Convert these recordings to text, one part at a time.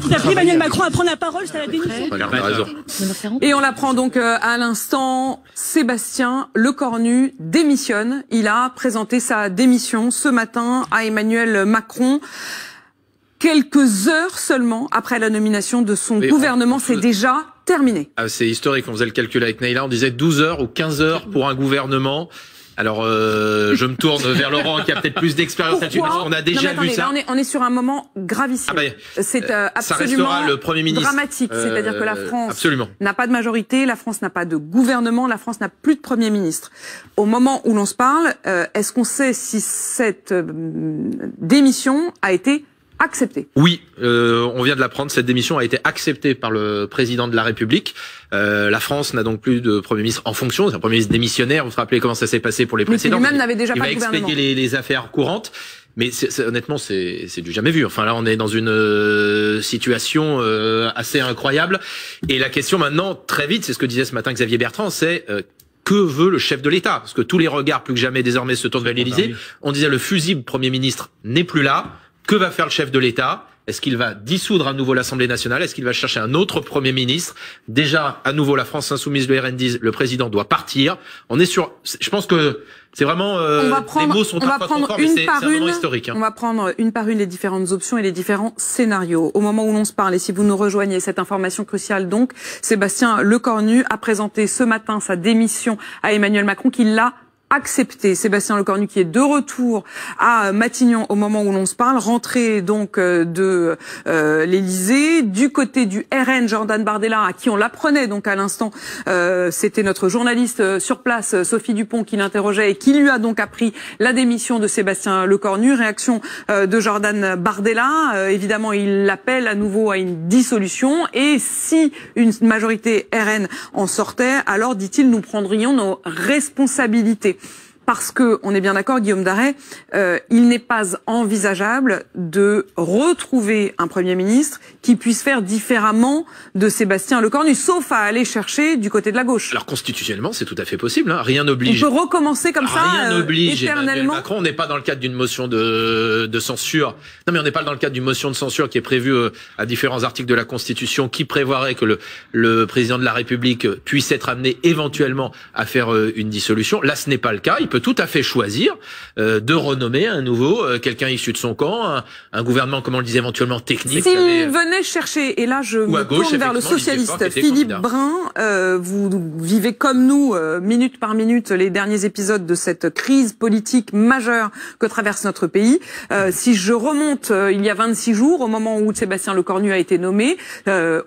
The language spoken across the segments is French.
Vous appelez Emmanuel Macron à prendre la parole, c'est à la démission. Et on l'apprend donc à l'instant, Sébastien Lecornu démissionne. Il a présenté sa démission ce matin à Emmanuel Macron. Quelques heures seulement après la nomination de son gouvernement, c'est déjà terminé. Ah, c'est historique, on faisait le calcul avec Neila, on disait 12 heures ou 15 heures pour un gouvernement. Alors, je me tourne vers Laurent qui a peut-être plus d'expérience là-dessus, parce qu'on a déjà vu ça. Là, on est sur un moment gravissime. C'est absolument le Premier ministre, dramatique. C'est-à-dire que la France n'a pas de majorité, la France n'a pas de gouvernement, la France n'a plus de Premier ministre. Au moment où l'on se parle, est-ce qu'on sait si cette démission a été acceptée? Oui, on vient de l'apprendre, cette démission a été acceptée par le président de la République. La France n'a donc plus de Premier ministre en fonction, c'est un Premier ministre démissionnaire, vous vous rappelez comment ça s'est passé pour les précédents. Mais lui-même n'avait déjà pas de gouvernement. Il va expédier les affaires courantes, mais honnêtement c'est du jamais vu. Enfin là on est dans une situation assez incroyable. Et la question maintenant, très vite, c'est ce que disait ce matin Xavier Bertrand, c'est... que veut le chef de l'État? Parce que tous les regards, plus que jamais désormais, se tournent vers l'Élysée. On disait le fusible Premier ministre n'est plus là. Que va faire le chef de l'État? Est-ce qu'il va dissoudre à nouveau l'Assemblée nationale? Est-ce qu'il va chercher un autre Premier ministre? Déjà, à nouveau, la France insoumise, le RN disent, le président doit partir. On est sur... Je pense que c'est vraiment... les mots sont parfois trop forts, mais c'est un moment historique. On va prendre une par une les différentes options et les différents scénarios. Au moment où l'on se parle, et si vous nous rejoignez, cette information cruciale donc, Sébastien Lecornu a présenté ce matin sa démission à Emmanuel Macron, qui l'a accepté. Sébastien Lecornu qui est de retour à Matignon au moment où l'on se parle, rentré donc de l'Élysée. Du côté du RN, Jordan Bardella, à qui on l'apprenait donc à l'instant, c'était notre journaliste sur place, Sophie Dupont, qui l'interrogeait et qui lui a donc appris la démission de Sébastien Lecornu. Réaction de Jordan Bardella, évidemment il l'appelle à nouveau à une dissolution, et si une majorité RN en sortait, alors dit-il, nous prendrions nos responsabilités. Parce que, on est bien d'accord, Guillaume Darey, il n'est pas envisageable de retrouver un Premier ministre qui puisse faire différemment de Sébastien Lecornu, sauf à aller chercher du côté de la gauche. Alors constitutionnellement, c'est tout à fait possible. Hein. Rien n'oblige. On peut recommencer comme ça, rien n'oblige éternellement. Macron, on n'est pas dans le cadre d'une motion de censure. Non, mais on n'est pas dans le cadre d'une motion de censure qui est prévue à différents articles de la Constitution, qui prévoirait que le président de la République puisse être amené éventuellement à faire une dissolution. Là, ce n'est pas le cas. Il peut tout à fait choisir de renommer à nouveau quelqu'un issu de son camp, un gouvernement, comme on le disait, éventuellement technique. S'il venait chercher, et là je me tourne vers le socialiste Philippe Brun, vous vivez comme nous, minute par minute, les derniers épisodes de cette crise politique majeure que traverse notre pays. Si je remonte il y a 26 jours, au moment où Sébastien Lecornu a été nommé,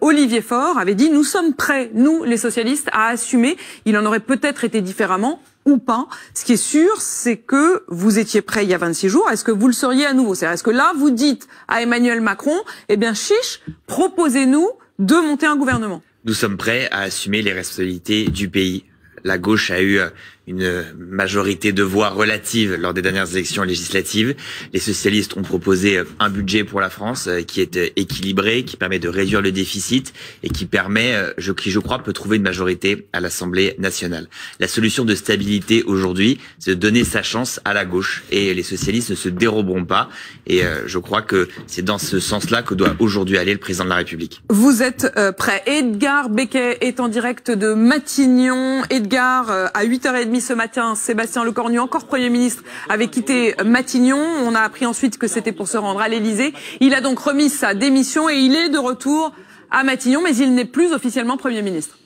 Olivier Faure avait dit « Nous sommes prêts, nous les socialistes, à assumer ». Il en aurait peut-être été différemment ou pas. Ce qui est sûr, c'est que vous étiez prêt il y a 26 jours. Est-ce que vous le seriez à nouveau? C'est-à-dire, est-ce que là, vous dites à Emmanuel Macron, eh bien, chiche, proposez-nous de monter un gouvernement? Nous sommes prêts à assumer les responsabilités du pays. La gauche a eu une majorité de voix relative lors des dernières élections législatives. Les socialistes ont proposé un budget pour la France qui est équilibré, qui permet de réduire le déficit et qui permet, qui je crois peut trouver une majorité à l'Assemblée nationale. La solution de stabilité aujourd'hui, c'est de donner sa chance à la gauche, et les socialistes ne se déroberont pas, et je crois que c'est dans ce sens-là que doit aujourd'hui aller le président de la République. Vous êtes prêt. Edgar Becquet est en direct de Matignon. Edgar, à 8h30 ce matin, Sébastien Lecornu, encore Premier ministre, avait quitté Matignon. On a appris ensuite que c'était pour se rendre à l'Élysée. Il a donc remis sa démission et il est de retour à Matignon, mais il n'est plus officiellement Premier ministre.